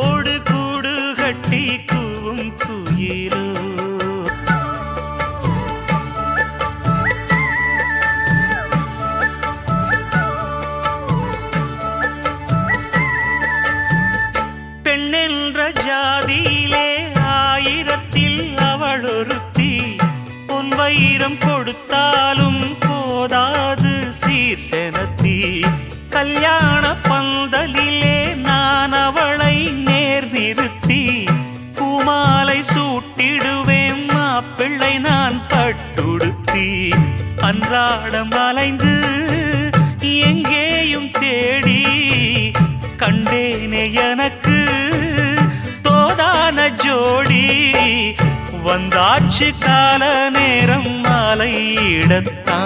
கையோடு கூடு கட்டி கூவும் குயிலோ பெண்ணென்ற ஜாதியிலே ஆயிரத்தில் அவள் ஒருத்தி பொன் வைரம் கொடுத்தாலும் போதாது சீர்செனத்தி கல்யாண பந்தலிலே நான் அவளை நேர் நிறுத்தி பூமாலை சூட்டிடுவேன் மாப்பிள்ளை நான் பட்டுடுத்தி அன்றாடம் அலைந்து எங்கேயும் தேடி கண்டேனே எனக்கு தோதான ஜோடி வந்தாச்சு கால நேரம் மாலையிடத்தான்